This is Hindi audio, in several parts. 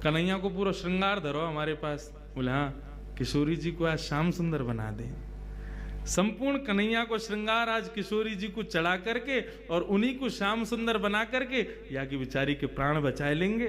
कन्हैया को पूरा श्रृंगार धरो हमारे पास। बोले हाँ, किशोरी जी को आज श्याम सुंदर बना दे। संपूर्ण कन्हैया को श्रृंगार आज किशोरी जी को चढ़ा करके और उन्हीं को श्याम सुंदर बना करके या की बिचारी के प्राण बचाए लेंगे।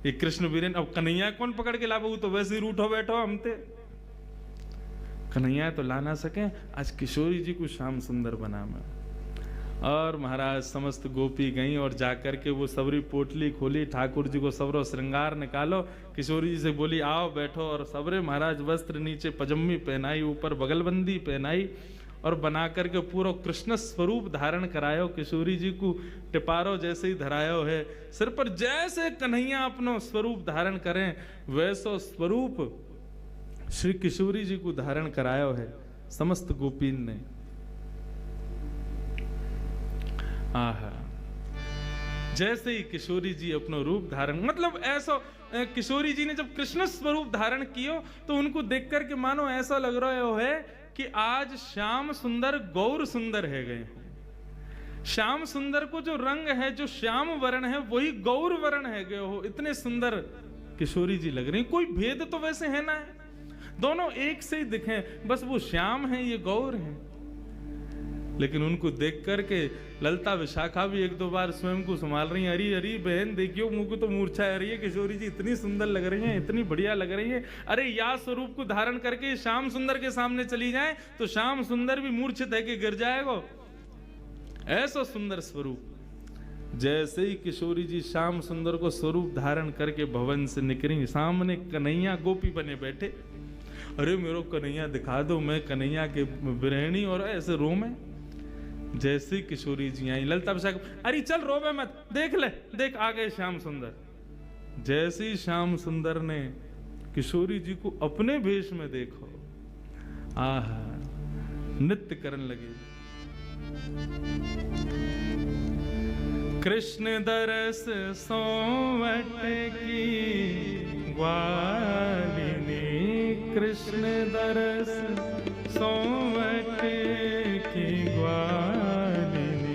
ये कृष्ण वीरेन अब कन्हैया कौन पकड़ के लाभो, तो वैसे ही रूठो बैठो हमते। कन्हैया तो ला ना सके, आज किशोरी जी को श्याम सुंदर बना मैं। और महाराज समस्त गोपी गई और जाकर के वो सबरी पोटली खोली, ठाकुर जी को सबरो श्रृंगार निकालो। किशोरी जी से बोली आओ बैठो, और सबरे महाराज वस्त्र नीचे पजम्मी पहनाई, ऊपर बगलबंदी पहनाई और बना करके पूरा कृष्ण स्वरूप धारण करायो। किशोरी जी को टिपारो जैसे ही धरायो है, सिर पर जैसे कन्हैया अपनो स्वरूप धारण करें वैसो स्वरूप श्री किशोरी जी को धारण करायो है समस्त गोपीन ने। आहा, जैसे ही किशोरी जी अपनो रूप धारण, मतलब ऐसा किशोरी जी ने जब कृष्ण स्वरूप धारण कियो तो उनको देख करके मानो ऐसा लग रहा है कि आज श्याम सुंदर गौर सुंदर है गए। श्याम सुंदर को जो रंग है, जो श्याम वर्ण है, वही गौर वर्ण है गए हो। इतने सुंदर किशोरी जी लग रही, कोई भेद तो वैसे है ना, दोनों एक से ही दिखे, बस वो श्याम है ये गौर है। लेकिन उनको देख करके ललता विशाखा भी एक दो बार स्वयं को संभाल रही है। अरे अरे बहन देखियो, मुंह को तो मूर्छा आ रही है, किशोरी जी इतनी सुंदर लग रही हैं, इतनी बढ़िया लग रही है। अरे या स्वरूप को धारण करके श्याम सुंदर के सामने चली जाए तो श्याम सुंदर भी मूर्छित है कि गिर जाएगा। ऐसा सुंदर स्वरूप। जैसे ही किशोरी जी श्याम सुंदर को स्वरूप धारण करके भवन से निकली, सामने कन्हैया गोपी बने बैठे। अरे मेरे कन्हैया दिखा दो, मैं कन्हैया के बिरहणी, और ऐसे रो में। जैसे किशोरी जी आई, ललता विशाखा, अरे चल रोवे मत, देख ले, देख आ गए श्याम सुंदर। जैसे ही श्याम सुंदर ने किशोरी जी को अपने भेष में देखो, आहा, नृत्य करने लगे। कृष्ण दरस सोवट की ग्वालिनी, कृष्ण दरस सोवट की ग्वालिनी,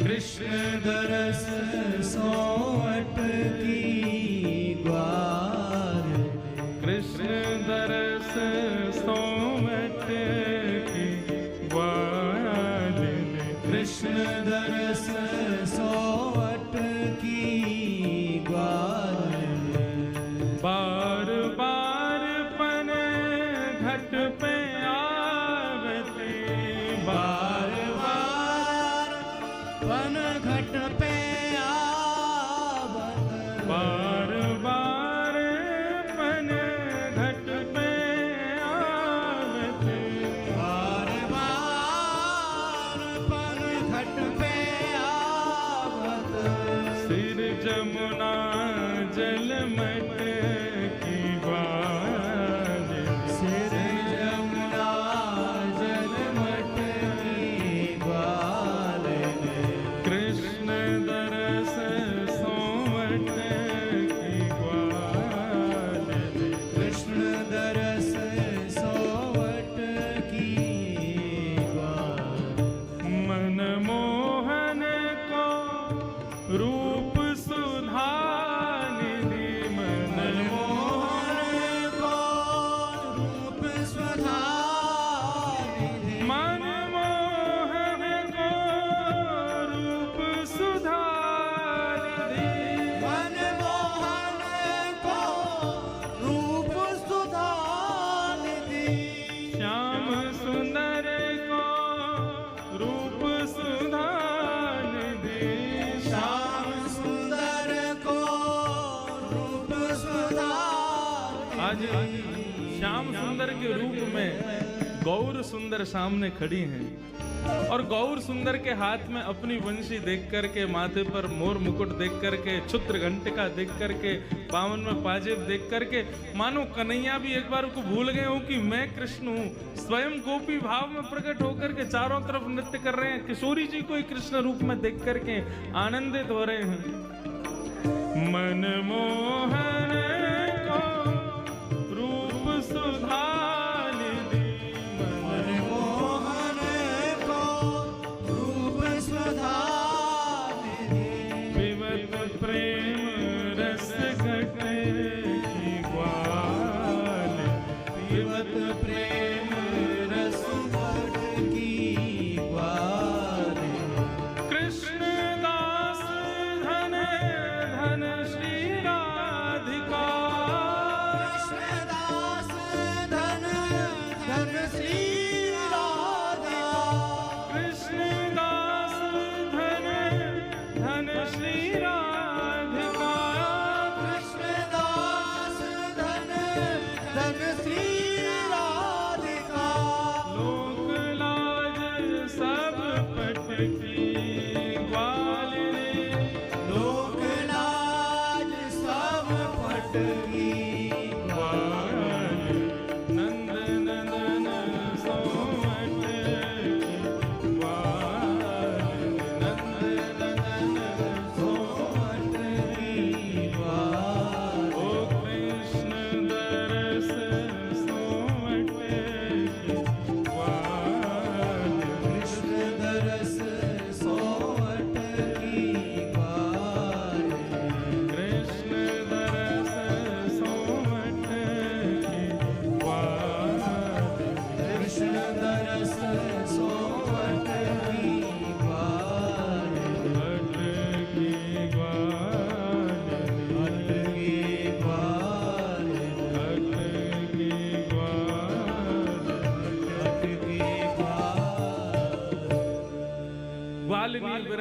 कृष्ण दरस सोवट की ग्वालिनी, कृष्ण दरस सोवट की ग्वालिनी, कृष्ण दरस सोवट की ग्वालिनी। बार बार पन घट पे आवती, बार बार पन घट पे आवत, बार बार पन घट पे आवती, बार बार पन घट पे आवत, सिर जमुना जलमट की ग्वालिनी, सिर जमुना जलमट की ग्वालिनी, कृष्ण दरस सोवट की ग्वालिनी, कृष्ण दरस सोवट की ग्वालिनी। मनमोहन को रूप सुधा निधि, मनमोहन को रूप स्वधा निधि, मनमोहन को रूप सुधा निधि, मनमोहन को रूप सुधा निधि, श्याम सुंदर को रूप सुधा निधि, श्याम सुंदर को रूप सुधा आज श्याम सुंदर के रूप में गौर सुंदर सामने खड़ी हैं, और गौर सुंदर के हाथ में अपनी वंशी देख करके, माथे पर मोर मुकुट देख करके, छुत्र घंटिका देख करके, पावन में पाजेब देख करके, मानो कन्हैया भी एक बार को भूल गए हो कि मैं कृष्ण हूँ। स्वयं गोपी भाव में प्रकट होकर के चारों तरफ नृत्य कर रहे हैं। किशोरी जी को कृष्ण रूप में देख करके आनंदित हो रहे हैं। मनमोहन को रूप सुधा निधि, मनमोहन को रूप स्वधा निधि, विवत प्रेम रस घट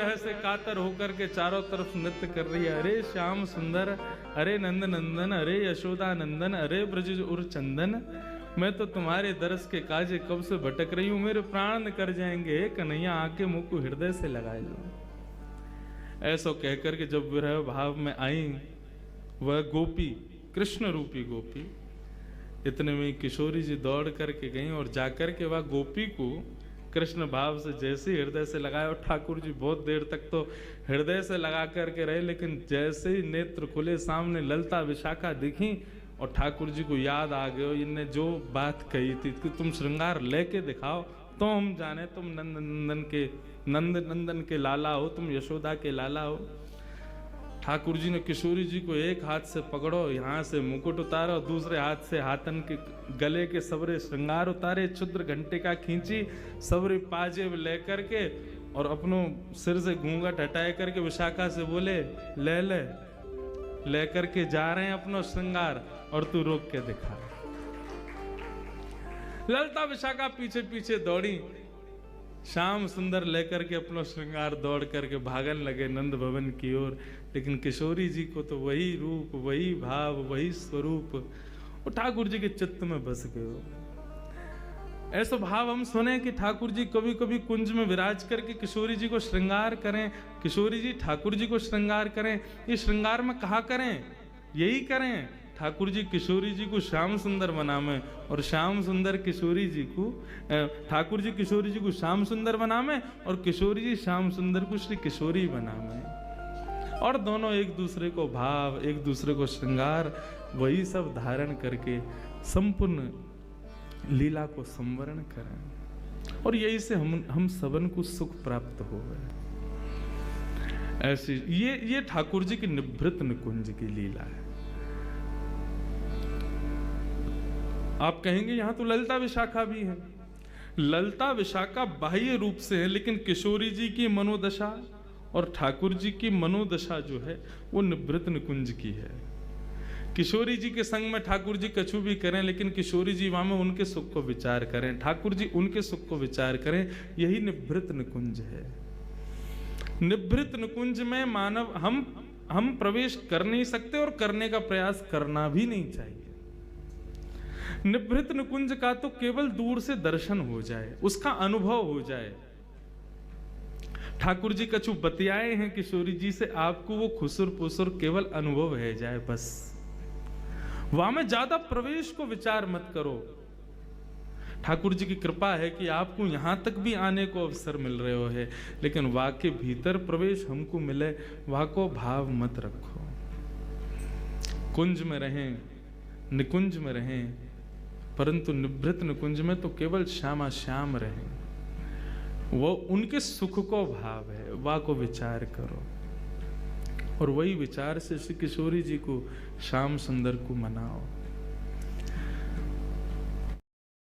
विरह से कातर होकर के चारों तरफ नृत्य कर रही है। अरे श्याम सुंदर, अरे नंद नंदन, अरे यशोदा नंदन, अरे ब्रज उर चंदन, मैं तो तुम्हारे दरस के काजे कब से भटक रही हूं, मेरे प्राण निकर जाएंगे, हे कन्हैया आके मुंह को हृदय से लगाए लो। ऐसा कहकर के जब विरह भाव में आई वह गोपी, कृष्ण रूपी गोपी, इतने में किशोरी जी दौड़ करके गई और जाकर के वह गोपी को कृष्ण भाव से जैसे हृदय से लगाया। और ठाकुर जी बहुत देर तक तो हृदय से लगा करके रहे, लेकिन जैसे ही नेत्र खुले सामने ललता विशाखा दिखी और ठाकुर जी को याद आ गया इनने जो बात कही थी कि तुम श्रृंगार लेके दिखाओ तो हम जाने तुम नंद नंदन के लाला हो, तुम यशोदा के लाला हो। ठाकुर जी ने किशोरी जी को एक हाथ से पकड़ो, यहाँ से मुकुट उतारा और दूसरे हाथ से हाथन के गले के सबरे श्रृंगार उतारे, क्षुद्र घंटे का खींची, सबरे पाजेब लेकर के और अपनों सिर से घूंघट हटाए करके विशाखा से बोले ले करके जा रहे हैं अपना श्रृंगार और तू रोक के दिखा। ललता विशाखा पीछे पीछे दौड़ी, श्याम सुंदर लेकर के अपना श्रृंगार दौड़ करके भागन लगे नंद भवन की ओर। लेकिन किशोरी जी को तो वही रूप, वही भाव, वही स्वरूप वो ठाकुर जी के चित्त में बस गए। ऐसा भाव हम सुने कि ठाकुर जी कभी कभी कुंज में विराज करके किशोरी जी को श्रृंगार करें, किशोरी जी ठाकुर जी को श्रृंगार करें। ये श्रृंगार में कहा करें, यही करें, ठाकुर जी किशोरी जी को श्याम सुंदर बनावे और श्याम सुंदर किशोरी जी को, ठाकुर जी किशोरी जी को श्याम सुंदर बनावे और किशोरी जी श्याम सुंदर को श्री किशोरी बनावे। और दोनों एक दूसरे को भाव, एक दूसरे को श्रृंगार, वही सब धारण करके संपूर्ण लीला को संवरण करें और यही से हम सबन को सुख प्राप्त हो गए। ऐसी ये ठाकुर जी की निभृत निकुंज की लीला है। आप कहेंगे यहां तो ललता विशाखा भी है। ललता विशाखा बाह्य रूप से है, लेकिन किशोरी जी की मनोदशा और ठाकुर जी की मनोदशा जो है वो निभृत निकुंज की है। किशोरी जी के संग में ठाकुर जी कछु भी करें, लेकिन किशोरी जी वहां में उनके सुख को विचार करें, ठाकुर जी उनके सुख को विचार करें, यही निभृत निकुंज है। निभृत निकुंज में मानव हम प्रवेश कर नहीं सकते और करने का प्रयास करना भी नहीं चाहिए। निभृत निकुंज का तो केवल दूर से दर्शन हो जाए, उसका अनुभव हो जाए। ठाकुर जी कछु बतियाए हैं किशोरी जी से, आपको वो खुसुर पुसुर केवल अनुभव है जाए, बस वहां में ज्यादा प्रवेश को विचार मत करो। ठाकुर जी की कृपा है कि आपको यहां तक भी आने को अवसर मिल रहे हो है, लेकिन वहां के भीतर प्रवेश हमको मिले, वहां को भाव मत रखो। कुंज में रहें, निकुंज में रहें, परंतु निभृत निकुंज में तो केवल श्यामा श्याम रहें। वो उनके सुख को भाव है, वह को विचार करो और वही विचार से श्री किशोरी जी को श्याम सुंदर को मनाओ।